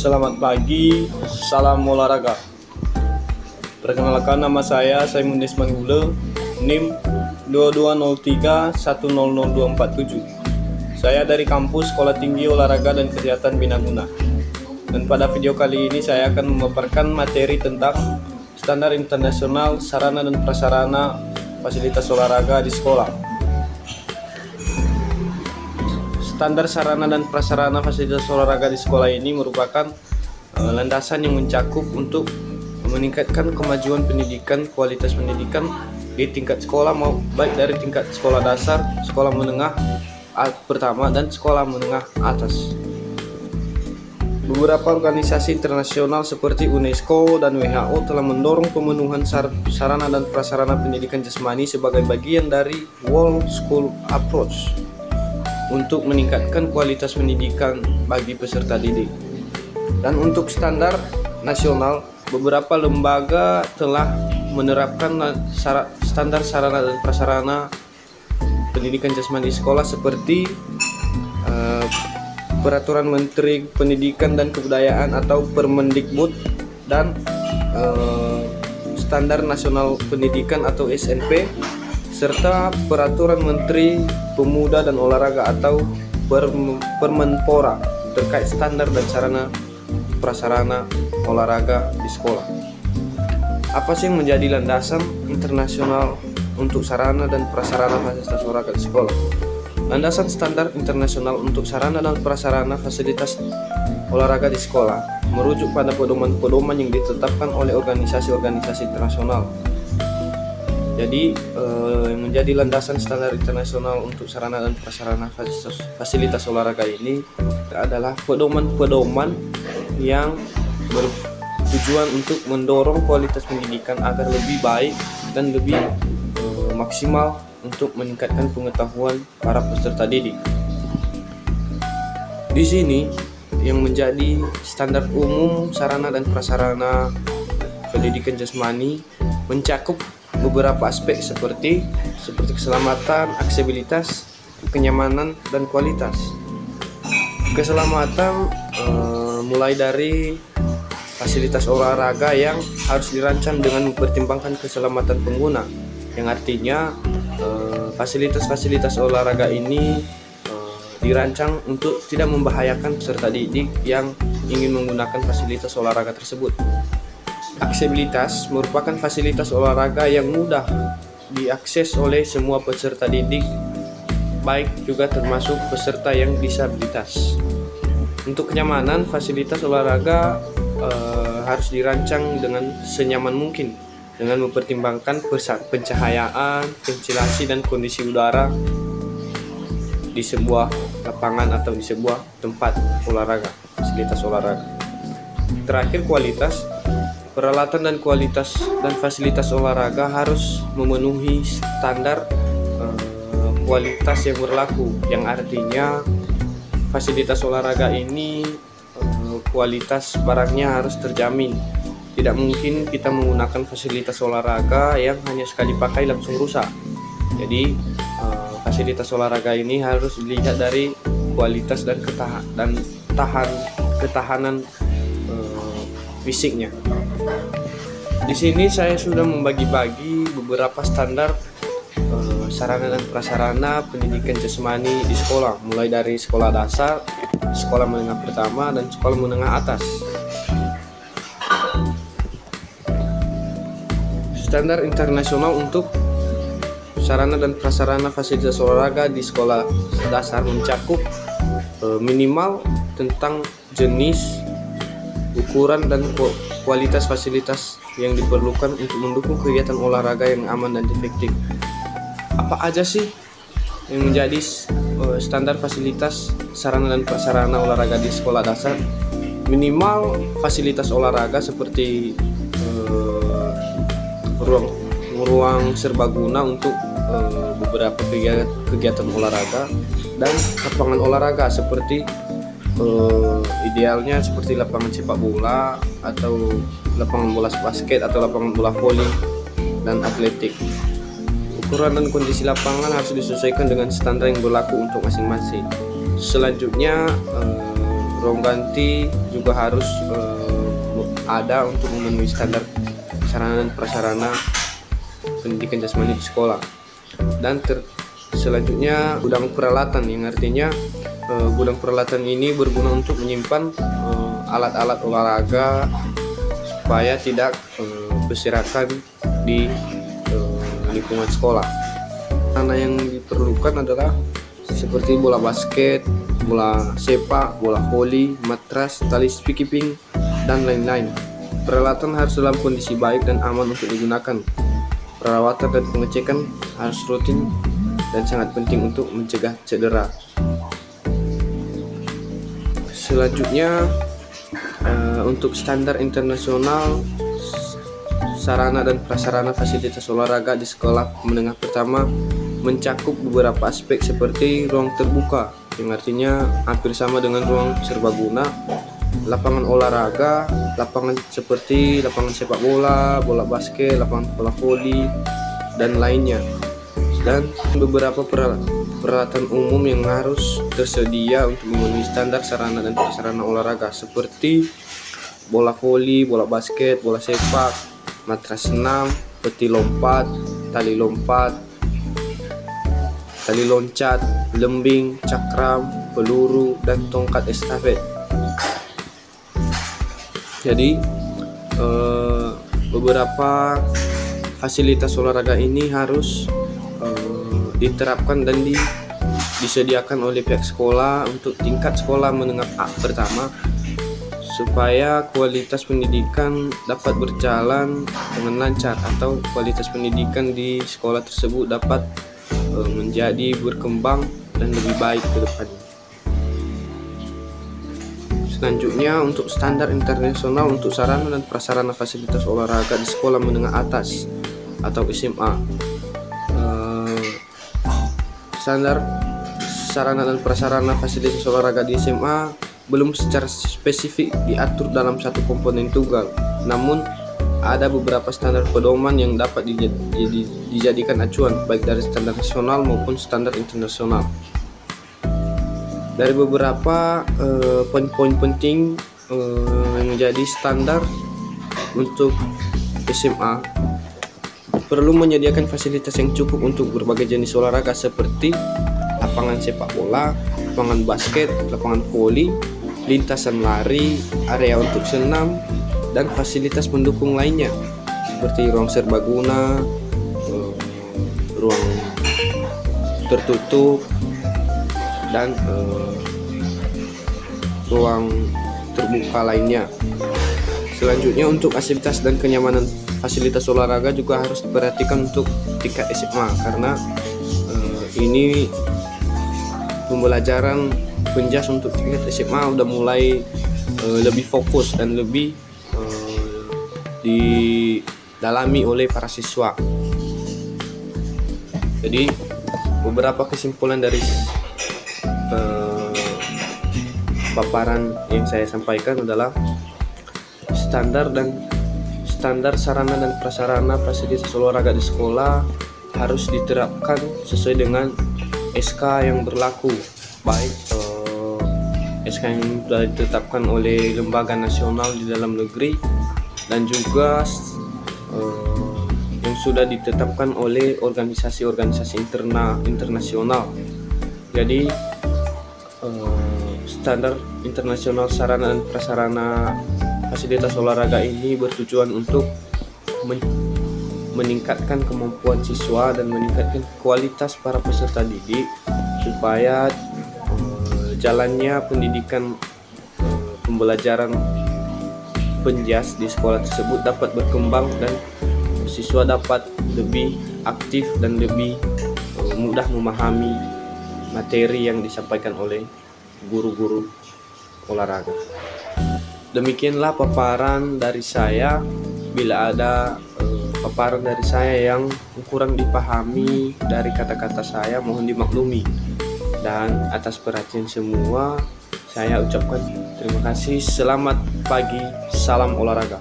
Selamat pagi, salam olahraga. Perkenalkan, nama saya Saimun Desman Gule, NIM 2203100247. Saya dari kampus Sekolah Tinggi Olahraga dan Kesehatan Binaguna. Dan pada video kali ini saya akan memaparkan materi tentang standar internasional sarana dan prasarana fasilitas olahraga di sekolah. Standar sarana dan prasarana fasilitas olahraga di sekolah ini merupakan landasan yang mencakup untuk meningkatkan kemajuan pendidikan, kualitas pendidikan di tingkat sekolah, baik dari tingkat sekolah dasar, sekolah menengah pertama, dan sekolah menengah atas. Beberapa organisasi internasional seperti UNESCO dan WHO telah mendorong pemenuhan sarana dan prasarana pendidikan jasmani sebagai bagian dari World School Approach untuk meningkatkan kualitas pendidikan bagi peserta didik. Dan untuk standar nasional, beberapa lembaga telah menerapkan standar sarana dan prasarana pendidikan jasmani di sekolah seperti Peraturan Menteri Pendidikan dan Kebudayaan atau Permendikbud dan Standar Nasional Pendidikan atau SNP, serta Peraturan Menteri Pemuda dan Olahraga atau Permenpora terkait standar dan sarana prasarana olahraga di sekolah. Apa sih yang menjadi landasan internasional untuk sarana dan prasarana fasilitas olahraga di sekolah? Landasan standar internasional untuk sarana dan prasarana fasilitas olahraga di sekolah merujuk pada pedoman-pedoman yang ditetapkan oleh organisasi-organisasi internasional. Jadi yang menjadi landasan standar internasional untuk sarana dan prasarana fasilitas olahraga ini adalah pedoman-pedoman yang bertujuan untuk mendorong kualitas pendidikan agar lebih baik dan lebih maksimal untuk meningkatkan pengetahuan para peserta didik. Di sini yang menjadi standar umum sarana dan prasarana pendidikan jasmani mencakup beberapa aspek seperti keselamatan, aksesibilitas, kenyamanan, dan kualitas. Keselamatan mulai dari fasilitas olahraga yang harus dirancang dengan mempertimbangkan keselamatan pengguna, yang artinya fasilitas-fasilitas olahraga ini dirancang untuk tidak membahayakan peserta didik yang ingin menggunakan fasilitas olahraga tersebut. Aksesibilitas merupakan fasilitas olahraga yang mudah diakses oleh semua peserta didik, baik juga termasuk peserta yang disabilitas. Untuk kenyamanan, fasilitas olahraga harus dirancang dengan senyaman mungkin dengan mempertimbangkan pencahayaan, ventilasi, dan kondisi udara di sebuah lapangan atau di sebuah tempat olahraga, fasilitas olahraga. Terakhir, kualitas. Peralatan dan kualitas dan fasilitas olahraga harus memenuhi standar kualitas yang berlaku, yang artinya fasilitas olahraga ini kualitas barangnya harus terjamin. Tidak mungkin kita menggunakan fasilitas olahraga yang hanya sekali pakai langsung rusak. Jadi fasilitas olahraga ini harus dilihat dari kualitas dan ketahanan fisiknya. Di sini saya sudah membagi-bagi beberapa standar sarana dan prasarana pendidikan jasmani di sekolah, mulai dari sekolah dasar, sekolah menengah pertama, dan sekolah menengah atas. Standar internasional untuk sarana dan prasarana fasilitas olahraga di sekolah dasar mencakup minimal tentang jenis, ukuran, dan kualitas fasilitas yang diperlukan untuk mendukung kegiatan olahraga yang aman dan efektif. Apa aja sih yang menjadi standar fasilitas sarana dan prasarana olahraga di sekolah dasar? Minimal fasilitas olahraga seperti ruang serbaguna untuk beberapa kegiatan olahraga, dan lapangan olahraga seperti idealnya seperti lapangan sepak bola atau lapangan bola basket atau lapangan bola voli dan atletik. Ukuran dan kondisi lapangan harus disesuaikan dengan standar yang berlaku untuk masing-masing. Selanjutnya ruang ganti juga harus ada untuk memenuhi standar sarana dan prasarana pendidikan jasmani di sekolah. Dan selanjutnya gudang peralatan, yang artinya gudang peralatan ini berguna untuk menyimpan alat-alat olahraga supaya tidak berserakan di lingkungan sekolah. Sarana yang diperlukan adalah seperti bola basket, bola sepak, bola voli, matras, tali skipping, dan lain-lain. Peralatan harus dalam kondisi baik dan aman untuk digunakan. Perawatan dan pengecekan harus rutin dan sangat penting untuk mencegah cedera. Selanjutnya, untuk standar internasional sarana dan prasarana fasilitas olahraga di sekolah menengah pertama mencakup beberapa aspek seperti ruang terbuka, yang artinya hampir sama dengan ruang serbaguna, lapangan olahraga, lapangan seperti lapangan sepak bola, bola basket, lapangan bola voli, dan lainnya. Dan beberapa peralatan umum yang harus tersedia untuk memenuhi standar sarana dan prasarana olahraga seperti bola voli, bola basket, bola sepak, matras senam, peti lompat, tali loncat, lembing, cakram, peluru, dan tongkat estafet. Jadi beberapa fasilitas olahraga ini harus diterapkan dan disediakan oleh pihak sekolah untuk tingkat sekolah menengah pertama supaya kualitas pendidikan dapat berjalan dengan lancar atau kualitas pendidikan di sekolah tersebut dapat menjadi berkembang dan lebih baik ke depannya. Selanjutnya, untuk standar internasional untuk sarana dan prasarana fasilitas olahraga di sekolah menengah atas atau SMA. Standar sarana dan prasarana fasilitas olahraga di SMA belum secara spesifik diatur dalam satu komponen tunggal, namun ada beberapa standar pedoman yang dapat dijadikan acuan baik dari standar nasional maupun standar internasional. Dari beberapa poin-poin penting yang menjadi standar untuk SMA, perlu menyediakan fasilitas yang cukup untuk berbagai jenis olahraga seperti lapangan sepak bola, lapangan basket, lapangan voli, lintasan lari, area untuk senam, dan fasilitas pendukung lainnya seperti ruang serbaguna, ruang tertutup, dan ruang terbuka lainnya. Selanjutnya, untuk aktivitas dan kenyamanan fasilitas olahraga juga harus diperhatikan untuk tingkat SMA karena ini pembelajaran penjas untuk tingkat SMA udah mulai lebih fokus dan lebih didalami oleh para siswa. Jadi beberapa kesimpulan dari paparan yang saya sampaikan adalah standar sarana dan prasarana fasilitas olahraga di sekolah harus diterapkan sesuai dengan SK yang berlaku, baik SK yang sudah ditetapkan oleh lembaga nasional di dalam negeri dan juga yang sudah ditetapkan oleh organisasi-organisasi internasional. Jadi standar internasional sarana dan prasarana fasilitas olahraga ini bertujuan untuk meningkatkan kemampuan siswa dan meningkatkan kualitas para peserta didik supaya jalannya pendidikan pembelajaran penjas di sekolah tersebut dapat berkembang dan siswa dapat lebih aktif dan lebih mudah memahami materi yang disampaikan oleh guru-guru olahraga. Demikianlah paparan dari saya. Bila ada paparan dari saya yang kurang dipahami dari kata-kata saya, mohon dimaklumi. Dan atas perhatian semua, saya ucapkan terima kasih. Selamat pagi, salam olahraga.